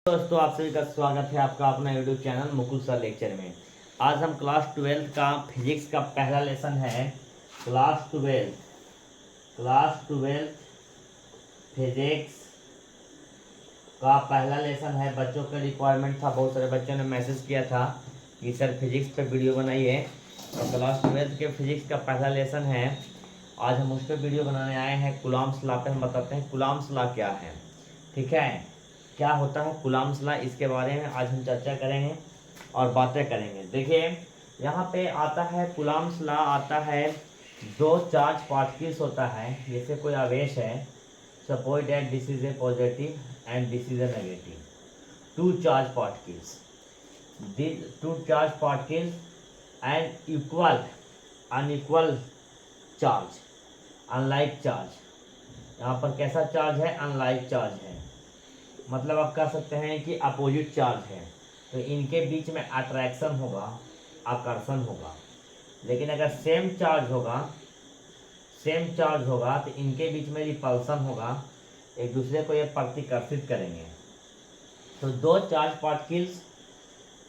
दोस्तों, आप सभी का स्वागत है आपका अपना YouTube channel Mukul sir lecture में। आज हम क्लास 12 का फिजिक्स का पहला लेसन है। क्लास 12 फिजिक्स का पहला लेसन है। बच्चों का रिक्वायरमेंट था, बहुत सारे बच्चों ने मैसेज किया था कि सर फिजिक्स पे वीडियो बनाइए। तो क्लास 12 के फिजिक्स का पहला लेसन है। आज हम उस पर वीडियो बनाने आए हैं। कूलॉम्स लॉ पे हम बताते हैं कूलॉम्स लॉ क्या है। ठीक है, क्या होता है कूलॉम्स लॉ, इसके बारे में आज हम चर्चा करेंगे और बातें करेंगे। देखिए, यहाँ पे आता है कूलॉम्स लॉ आता है, दो चार्ज पार्टिकल्स होता है। जैसे कोई आवेश है, suppose that this is a positive and this is a negative. Two charge particles, and equal unequal charge, unlike charge. यहाँ पर कैसा चार्ज है? अनलाइक चार्ज है। मतलब आप कह सकते हैं कि अपोजिट चार्ज है, तो इनके बीच में अट्रैक्शन होगा, आकर्षण होगा। लेकिन अगर सेम चार्ज होगा तो इनके बीच में रिपल्सन होगा, एक दूसरे को ये प्रतिकर्षित करेंगे। तो दो चार्ज पार्टिकल्स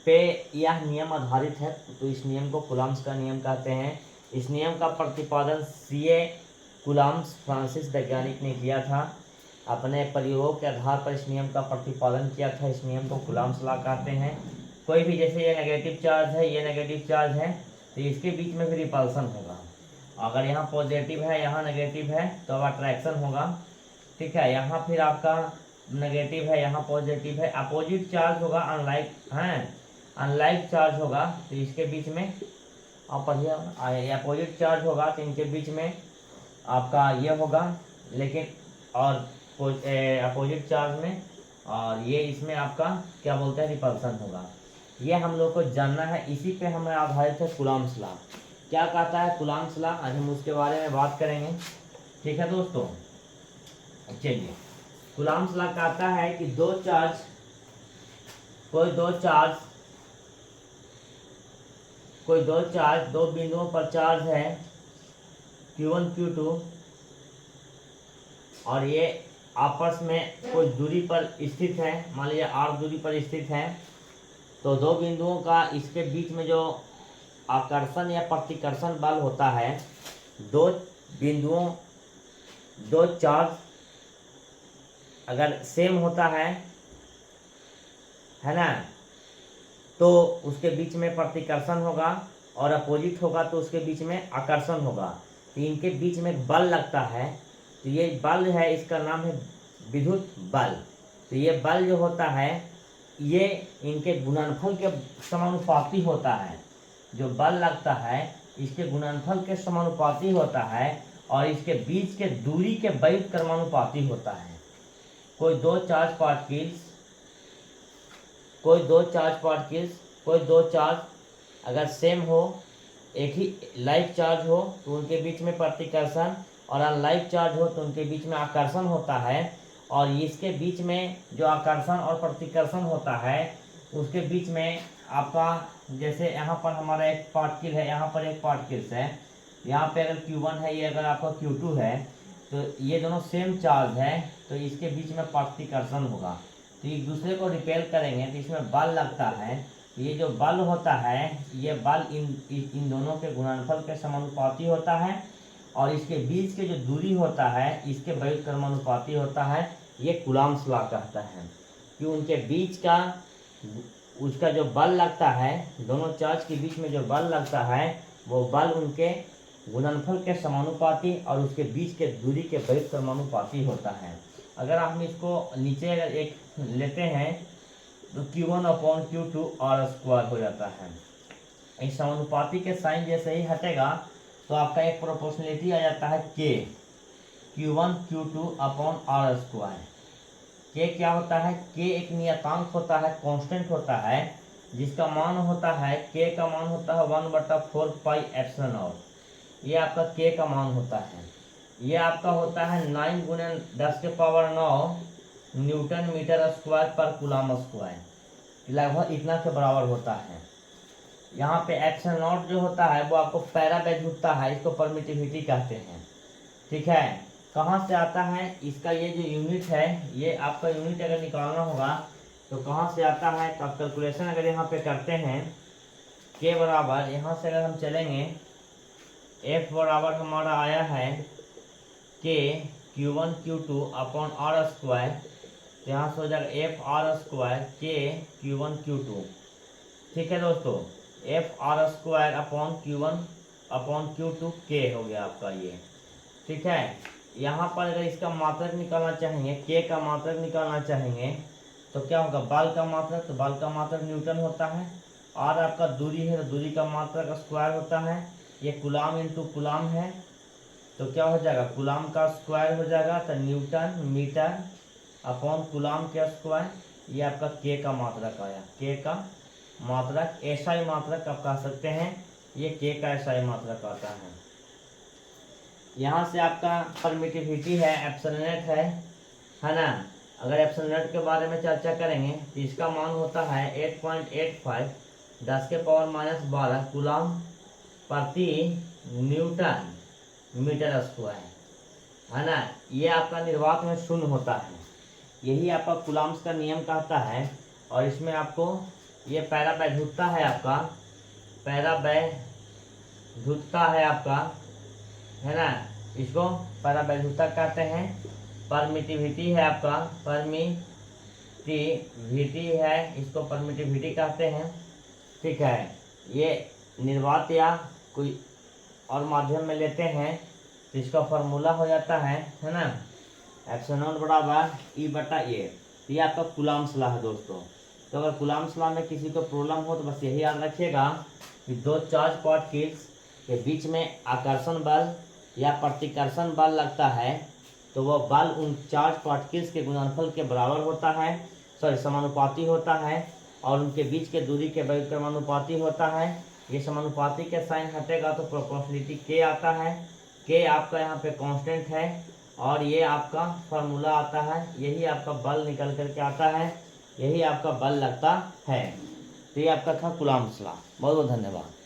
पे यह नियम आधारित है, तो इस नियम को कूलॉम्स का नियम कहते हैं। इस नियम का प्रतिपादन सीए कूलॉम्स फ्रांसिस वैज्ञानिक ने किया था। अपने प्रयोगों के आधार पर इस नियम का प्रतिपादन किया था। इस नियम को कूलॉम्स लॉ कहते हैं। कोई भी, जैसे ये नेगेटिव चार्ज है, ये नेगेटिव चार्ज है, तो इसके बीच में भी रिपल्सन होगा। अगर यहाँ पॉजिटिव है, यहाँ नेगेटिव है, तो अब अट्रैक्शन होगा। ठीक है, यहाँ फिर आपका नेगेटिव है, यहाँ पॉजिटिव है, अपोजिट चार्ज होगा, अनलाइक चार्ज होगा, तो इसके बीच में आप पढ़िए, अपोजिट चार्ज होगा तो इनके बीच में आपका ये होगा। लेकिन और अपोजिट चार्ज में, और ये इसमें आपका क्या बोलते हैं, रिपल्सन होगा। ये हम लोग को जानना है, इसी पे हमें आधारित है कूलॉम्स लॉ। क्या कहता है कूलॉम्स लॉ, आज हम उसके बारे में बात करेंगे। ठीक है दोस्तों, चलिए। कूलॉम्स लॉ कहता है कि दो चार्ज दो बिंदुओं पर चार्ज है Q1 Q2, और ये आपस में कुछ दूरी पर स्थित है, मान लीजिए r दूरी पर स्थित है। तो दो बिंदुओं का इसके बीच में जो आकर्षण या प्रतिकर्षण बल होता है, दो चार्ज अगर सेम होता है ना, तो उसके बीच में प्रतिकर्षण होगा, और अपोजिट होगा तो उसके बीच में आकर्षण होगा। तो इनके बीच में बल लगता है, तो ये बल है, इसका नाम है विद्युत बल। तो ये बल जो होता है, ये इनके गुणनफल के समानुपाती होता है। जो बल लगता है इसके गुणनफल के समानुपाती होता है, और इसके बीच के दूरी के वैध क्रमानुपाती होता है। कोई दो चार्ज अगर सेम हो, एक ही लाइक चार्ज हो, तो उनके बीच में प्रतिकर्षण, और अनलाइक चार्ज हो तो उनके बीच में आकर्षण होता है। और इसके बीच में जो आकर्षण और प्रतिकर्षण होता है, उसके बीच में आपका, जैसे यहाँ पर हमारा एक पार्टिकल है, यहाँ पर एक पार्टिकल्स है, यहाँ पे अगर Q1 है, ये अगर आपका Q2 है, तो ये दोनों सेम चार्ज है, तो इसके बीच में प्रतिकर्षण होगा, तो एक दूसरे को रिपेल करेंगे, तो इसमें बल लगता है। ये जो बल होता है, ये बल इन दोनों के गुणनफल के समानुपाती होता है, और इसके बीच के जो दूरी होता है इसके वैध क्रमानुपाती होता है। ये कूलॉम्स लॉ कहता है कि उनके बीच का उसका जो बल लगता है, दोनों चार्ज के बीच में जो बल लगता है, वो बल उनके गुणनफल के समानुपाती और उसके बीच के दूरी के वैध क्रमानुपाती होता है। अगर हम इसको नीचे अगर एक लेते हैं, तो Q1/Q2 r² हो जाता है। इस समानुपाती के साइन जैसे ही हटेगा, तो आपका एक प्रोपोर्शनलिटी आ जाता है K, Q1/Q2/r²। K क्या होता है? K एक नियतांक होता है, कांस्टेंट होता है, जिसका मान होता है, K का मान होता है 1/4πε0। ये आपका K का मान होता है। ये आपका होता है 9 × 10⁹ न्यूटन मीटर स्क्वायर पर कूलम स्क्वायर, लगभग इतना के बराबर होता है। यहाँ पे ε0 जो होता है वो आपको पैरावैद्युतता है, इसको परमिटिविटी कहते हैं। ठीक है, कहाँ से आता है इसका? ये जो यूनिट है, ये आपका यूनिट अगर निकालना होगा तो कहाँ से आता है, तो आप कैलकुलेशन अगर यहाँ पे करते हैं, के बराबर यहाँ से अगर हम चलेंगे, एफ बराबर हमारा आया है के Q1 Q2 upon are square, तो यहाँ से हो जाएगा एफ आर स्क्वायर के Q1 Q2। ठीक है दोस्तों, F R square upon Q1 upon Q2 के हो गया आपका ये। ठीक है, यहाँ पर अगर इसका मात्रक निकालना चाहेंगे, के का मात्रक निकालना चाहेंगे, तो क्या होगा, बल का मात्रक, तो बल का मात्रक न्यूटन होता है। आर आपका दूरी है, तो दूरी का मात्रक स्क्वायर होता है। ये कुलाम इंटू कुलाम है, तो क्या हो जाएगा, कुलाम का स्क्वायर हो जाएगा, तो न्यूटन मीटर अपॉन कुलाम के स्क्वायर। ये आपका के का मात्रक आया, के का मात्रक, एसआई मात्रक आप कह सकते हैं, ये के का एसआई मात्रक आता है। यहाँ से आपका परमिटिविटी है, एप्सिलॉन है ना। अगर एप्सिलॉन के बारे में चर्चा करेंगे तो इसका मान होता है 8.85 10⁻⁻12 कूलम प्रति न्यूटन मीटर स्क्वायर, है ना। ये आपका निर्वात में शून्य होता है, यही आपका कूलम्स का नियम कहता है। और इसमें आपको ये पैरावैद्युतता है आपका, पैरावैद्युतता है आपका, है ना, इसको पैरावैद्युतता कहते हैं। परमिटिविटी है आपका, परमिटिविटी है, इसको परमिटिविटी कहते हैं। ठीक है, ये निर्वात या कोई और माध्यम में लेते हैं तो इसका फॉर्मूला हो जाता है ना, एप्सिलॉन बराबर ई बटा ए। ये आपका कूलम्स लॉ है दोस्तों। तो अगर कूलम्स लॉ में किसी को प्रॉब्लम हो तो बस यही याद रखिएगा कि दो चार्ज पार्टिकल्स के बीच में आकर्षण बल या प्रतिकर्षण बल लगता है, तो वह बल उन चार्ज पार्टिकल्स के गुणनफल के बराबर होता है, समानुपाती होता है, और उनके बीच के दूरी के व्युत्क्रमानुपाती होता है। ये समानुपाती के साइन हटेगा तो प्रोपोर्शनलिटी के आता है। के आपका यहाँ पे कांस्टेंट है, और ये आपका फार्मूला आता है, यही आपका बल निकल करके आता है, यही आपका बल लगता है। तो ये आपका था कूलम्स लॉ। बहुत बहुत धन्यवाद।